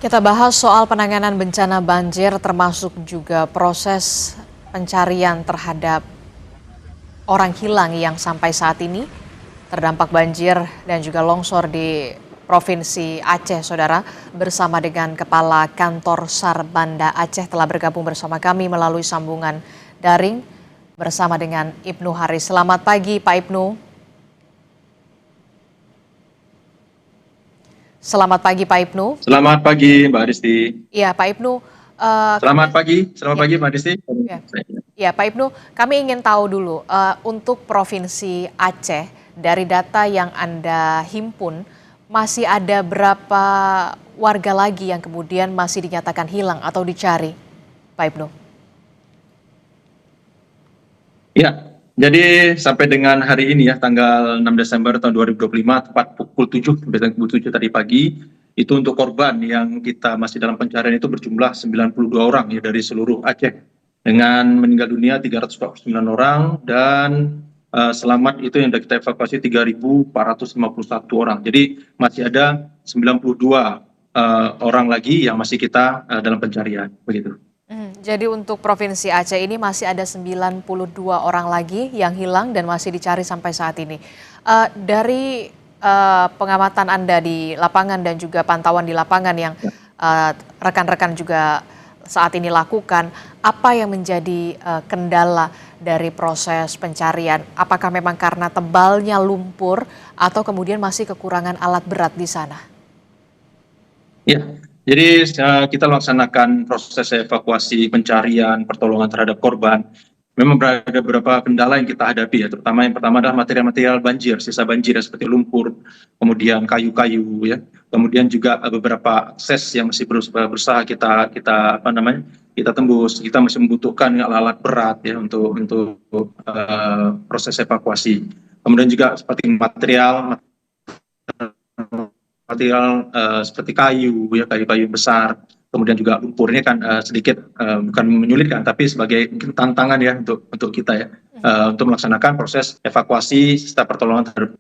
Kita bahas soal penanganan bencana banjir termasuk juga proses pencarian terhadap orang hilang yang sampai saat ini terdampak banjir dan juga longsor di Provinsi Aceh, Saudara. Bersama dengan Kepala Kantor SAR Banda Aceh telah bergabung bersama kami melalui sambungan daring bersama dengan Ibnu Haris. Selamat pagi Pak Ibnu. Selamat pagi Pak Ibnu. Selamat pagi Mbak Adisti. Iya Pak Ibnu. Selamat pagi Ya, Mbak Adisti. ya. Ya, Pak Ibnu, kami ingin tahu dulu untuk Provinsi Aceh dari data yang Anda himpun masih ada berapa warga lagi yang kemudian masih dinyatakan hilang atau dicari, Pak Ibnu? Ya, jadi sampai dengan hari ini ya, tanggal 6 Desember tahun 2025, tepat pukul 7, sampai pukul 7 tadi pagi, itu untuk korban yang kita masih dalam pencarian itu berjumlah 92 orang ya dari seluruh Aceh. Dengan meninggal dunia 349 orang dan selamat itu yang sudah kita evakuasi 3.451 orang. Jadi masih ada 92 orang lagi yang masih kita dalam pencarian, begitu. Jadi untuk Provinsi Aceh ini masih ada 92 orang lagi yang hilang dan masih dicari sampai saat ini. Dari pengamatan Anda di lapangan dan juga pantauan di lapangan yang rekan-rekan juga saat ini lakukan, apa yang menjadi kendala dari proses pencarian? Apakah memang karena tebalnya lumpur atau kemudian masih kekurangan alat berat di sana? Ya, jadi kita laksanakan proses evakuasi, pencarian, pertolongan terhadap korban. Memang ada beberapa kendala yang kita hadapi ya, terutama yang pertama adalah material-material banjir, sisa banjir ya, seperti lumpur, kemudian kayu-kayu ya, kemudian juga beberapa akses yang masih berusaha kita tembus. Kita masih membutuhkan alat-alat berat ya untuk proses evakuasi. Kemudian juga seperti material seperti kayu ya, kayu-kayu besar, kemudian juga lumpurnya kan sedikit bukan menyulitkan tapi sebagai mungkin tantangan ya untuk kita ya, untuk melaksanakan proses evakuasi serta pertolongan terhadap.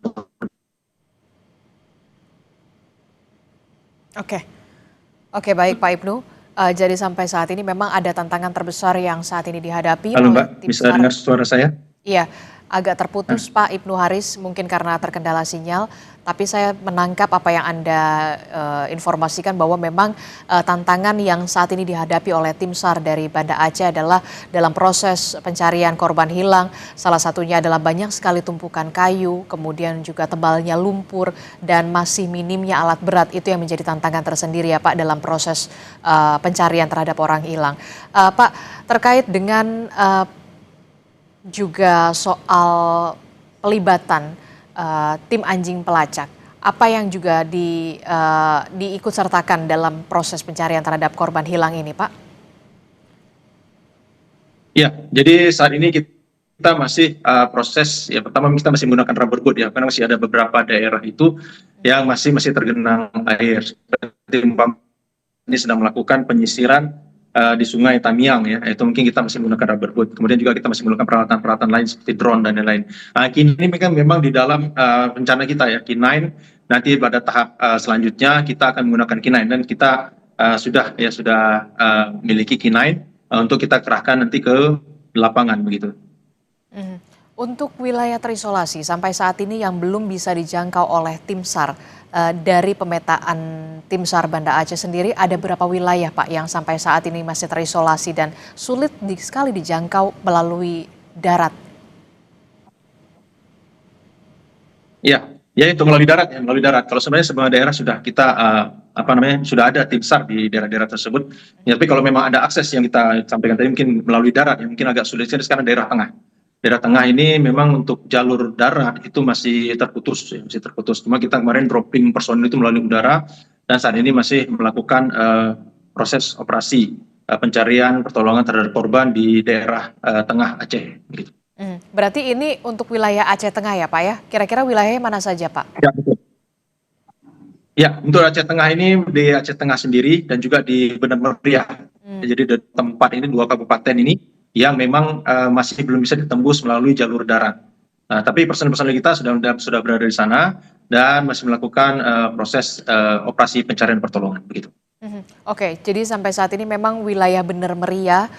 Oke, baik Pak Ibnu. Jadi sampai saat ini memang ada tantangan terbesar yang saat ini dihadapi Halo oleh Mbak, tim bisa SAR. dengar suara saya? Iya, agak terputus Pak Ibnu Haris, mungkin karena terkendala sinyal, tapi saya menangkap apa yang Anda informasikan bahwa memang tantangan yang saat ini dihadapi oleh tim SAR dari Banda Aceh adalah dalam proses pencarian korban hilang, salah satunya adalah banyak sekali tumpukan kayu, kemudian juga tebalnya lumpur, dan masih minimnya alat berat, itu yang menjadi tantangan tersendiri ya Pak dalam proses pencarian terhadap orang hilang. Pak, terkait dengan juga soal pelibatan tim anjing pelacak, apa yang juga diikut sertakan dalam proses pencarian terhadap korban hilang ini, Pak? Ya, jadi saat ini kita masih proses ya, pertama kita masih menggunakan rubber boat ya, karena masih ada beberapa daerah itu yang masih tergenang air. Seperti ini sedang melakukan penyisiran di Sungai Tamiang ya, itu mungkin kita masih menggunakan rubber boat. Kemudian juga kita masih menggunakan peralatan-peralatan lain seperti drone dan lain-lain. Kini memang di dalam rencana kita ya, K9 nanti pada tahap selanjutnya kita akan menggunakan K9 dan kita sudah memiliki K9 untuk kita kerahkan nanti ke lapangan begitu. Untuk wilayah terisolasi sampai saat ini yang belum bisa dijangkau oleh tim SAR, dari pemetaan tim SAR Banda Aceh sendiri ada berapa wilayah Pak yang sampai saat ini masih terisolasi dan sulit sekali dijangkau melalui darat? Ya, itu melalui darat ya, melalui darat. Kalau sebenarnya semua daerah sudah kita sudah ada tim SAR di daerah-daerah tersebut. Ya, tapi kalau memang ada akses yang kita sampaikan tadi mungkin melalui darat, ya mungkin agak sulit. Sekarang daerah tengah. Daerah tengah ini memang untuk jalur darat itu masih terputus, ya, masih terputus. Cuma kita kemarin dropping personil itu melalui udara dan saat ini masih melakukan proses operasi pencarian pertolongan terhadap korban di daerah tengah Aceh. Gitu. Berarti ini untuk wilayah Aceh Tengah ya Pak ya? Kira-kira wilayahnya mana saja Pak? Ya, betul. Ya, untuk Aceh Tengah ini di Aceh Tengah sendiri dan juga di Benar Meriah. Jadi di tempat ini 2 kabupaten ini yang memang masih belum bisa ditembus melalui jalur darat. Tapi personel-personel kita sudah berada di sana dan masih melakukan proses operasi pencarian pertolongan begitu. Oke, jadi sampai saat ini memang wilayah Bener Meriah,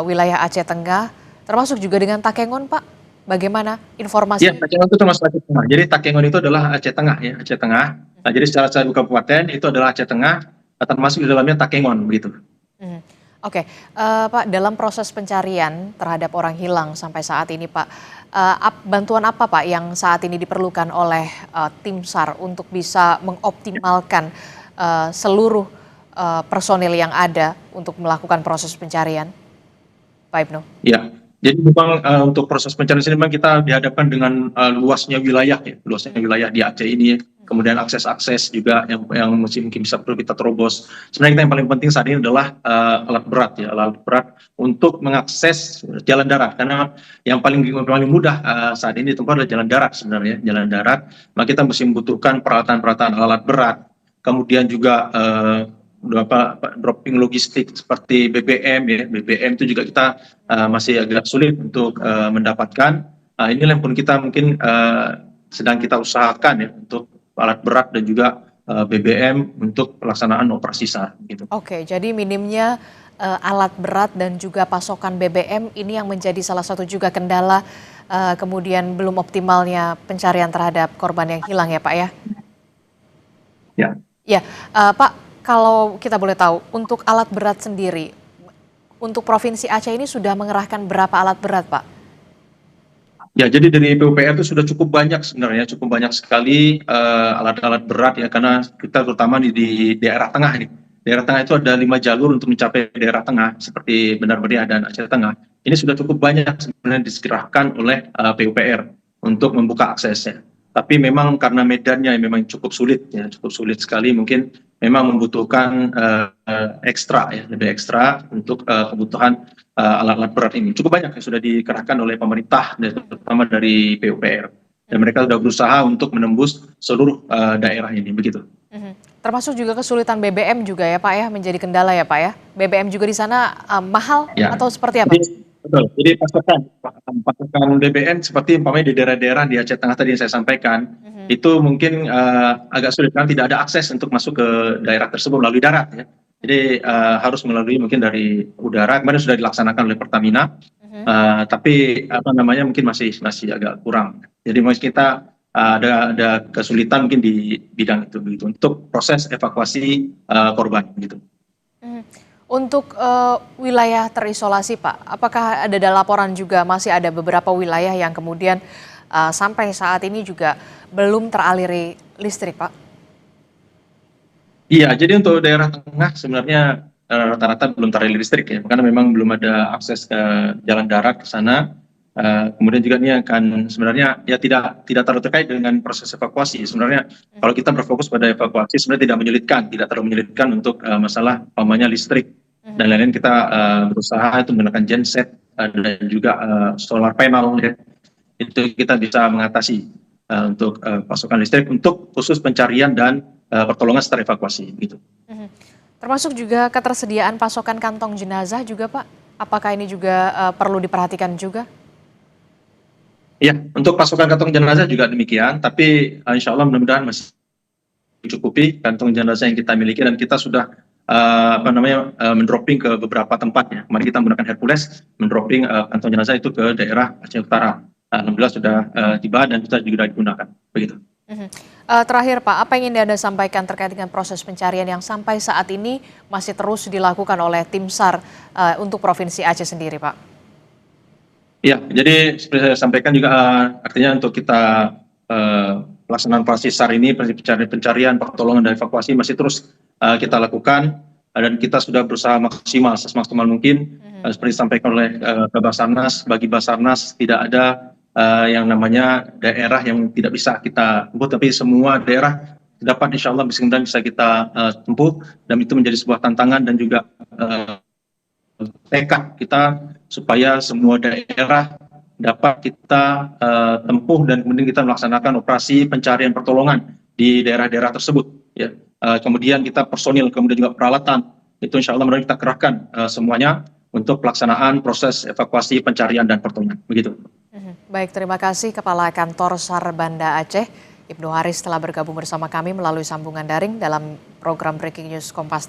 wilayah Aceh Tengah, termasuk juga dengan Takengon, Pak. Bagaimana Iya, informasi? Takengon itu termasuk Aceh Tengah. Jadi Takengon itu adalah Aceh Tengah ya, Aceh Tengah. Nah, jadi secara satu kabupaten itu adalah Aceh Tengah, termasuk di dalamnya Takengon begitu. Mhm. Oke, Pak, dalam proses pencarian terhadap orang hilang sampai saat ini, Pak, bantuan apa, Pak, yang saat ini diperlukan oleh tim SAR untuk bisa mengoptimalkan seluruh personil yang ada untuk melakukan proses pencarian, Pak Ibnu? Ya, jadi memang untuk proses pencarian sini memang kita dihadapkan dengan luasnya wilayah ya, luasnya wilayah di Aceh ini ya. Kemudian akses-akses juga yang masih mungkin bisa perlu kita terobos. Sebenarnya kita yang paling penting saat ini adalah alat berat ya, alat berat untuk mengakses jalan darat. Karena yang paling mudah saat ini ditempuh adalah jalan darat sebenarnya, jalan darat. Maka kita mesti membutuhkan peralatan-peralatan alat berat. Kemudian juga beberapa dropping logistik seperti BBM ya, BBM itu juga kita masih agak sulit untuk mendapatkan. Inilah yang pun kita mungkin sedang kita usahakan ya untuk alat berat dan juga BBM untuk pelaksanaan operasi SAR gitu. Oke, jadi minimnya alat berat dan juga pasokan BBM ini yang menjadi salah satu juga kendala kemudian belum optimalnya pencarian terhadap korban yang hilang ya, Pak ya? Ya. Ya, Pak, kalau kita boleh tahu, untuk alat berat sendiri, untuk Provinsi Aceh ini sudah mengerahkan berapa alat berat, Pak? Ya, jadi dari PUPR itu sudah cukup banyak sebenarnya, cukup banyak sekali alat-alat berat ya, karena kita terutama di daerah tengah ini. Daerah tengah itu ada 5 jalur untuk mencapai daerah tengah, seperti Benar Meriah dan Aceh Tengah. Ini sudah cukup banyak sebenarnya dikerahkan oleh PUPR untuk membuka aksesnya. Tapi memang karena medannya yang memang cukup sulit ya, cukup sulit sekali, mungkin memang membutuhkan ekstra ya, lebih ekstra untuk kebutuhan alat-alat berat ini. Cukup banyak yang sudah dikerahkan oleh pemerintah, terutama dari PUPR. Dan mereka sudah berusaha untuk menembus seluruh daerah ini, begitu. Mhm. Termasuk juga kesulitan BBM juga ya, Pak ya, menjadi kendala ya, Pak ya? BBM juga di sana mahal Ya, atau seperti apa? jadi betul. Jadi pasokan BBM seperti umpamanya di daerah-daerah di Aceh Tengah tadi yang saya sampaikan, Mhm. itu mungkin agak sulit karena tidak ada akses untuk masuk ke daerah tersebut melalui darat ya. Jadi harus melalui mungkin dari udara. Kemarin sudah dilaksanakan oleh Pertamina, Mhm. tapi apa namanya mungkin masih agak kurang. Jadi mungkin kita ada kesulitan mungkin di bidang itu begitu untuk proses evakuasi korban gitu. Mhm. Untuk wilayah terisolasi, Pak, apakah ada laporan juga masih ada beberapa wilayah yang kemudian sampai saat ini juga belum teraliri listrik, Pak? Iya, jadi untuk daerah tengah sebenarnya rata-rata belum teraliri listrik ya, karena memang belum ada akses ke jalan darat ke sana. Kemudian juga ini akan sebenarnya ya tidak terlalu terkait dengan proses evakuasi. Sebenarnya kalau kita berfokus pada evakuasi sebenarnya tidak terlalu menyulitkan untuk masalah umpamanya listrik dan Mhm. lain-lain kita berusaha itu menggunakan genset dan juga solar panel ya. Itu kita bisa mengatasi untuk pasokan listrik untuk khusus pencarian dan pertolongan setelah evakuasi gitu. Mhm. Termasuk juga ketersediaan pasokan kantong jenazah juga, Pak? Apakah ini juga perlu diperhatikan juga? Iya, untuk pasokan kantong jenazah juga demikian, tapi insya Allah mudah-mudahan masih mencukupi kantong jenazah yang kita miliki dan kita sudah mendropping ke beberapa tempat ya. Kemarin kita menggunakan Hercules mendropping kantong jenazah itu ke daerah Aceh Utara. Alhamdulillah sudah tiba dan kita juga digunakan begitu. Mhm. Terakhir Pak, apa yang ingin Anda sampaikan terkait dengan proses pencarian yang sampai saat ini masih terus dilakukan oleh tim SAR untuk Provinsi Aceh sendiri, Pak? Iya, jadi seperti saya sampaikan juga artinya untuk kita pelaksanaan operasi SAR ini, pencarian, pertolongan dan evakuasi masih terus kita lakukan dan kita sudah berusaha maksimal semaksimal mungkin Mhm. seperti disampaikan oleh Basarnas. Bagi Basarnas tidak ada yang namanya daerah yang tidak bisa kita tempuh, tapi semua daerah dapat insya Allah bisa kita tempuh dan itu menjadi sebuah tantangan dan juga tekad kita supaya semua daerah dapat kita tempuh dan kemudian kita melaksanakan operasi pencarian pertolongan di daerah-daerah tersebut. Ya. Kemudian kita personil, kemudian juga peralatan, itu insya Allah kita kerahkan semuanya untuk pelaksanaan proses evakuasi pencarian dan pertolongan. Begitu. Mhm. Baik, terima kasih Kepala Kantor SAR Banda Aceh, Ibnu Haris telah bergabung bersama kami melalui sambungan daring dalam program Breaking News Kompas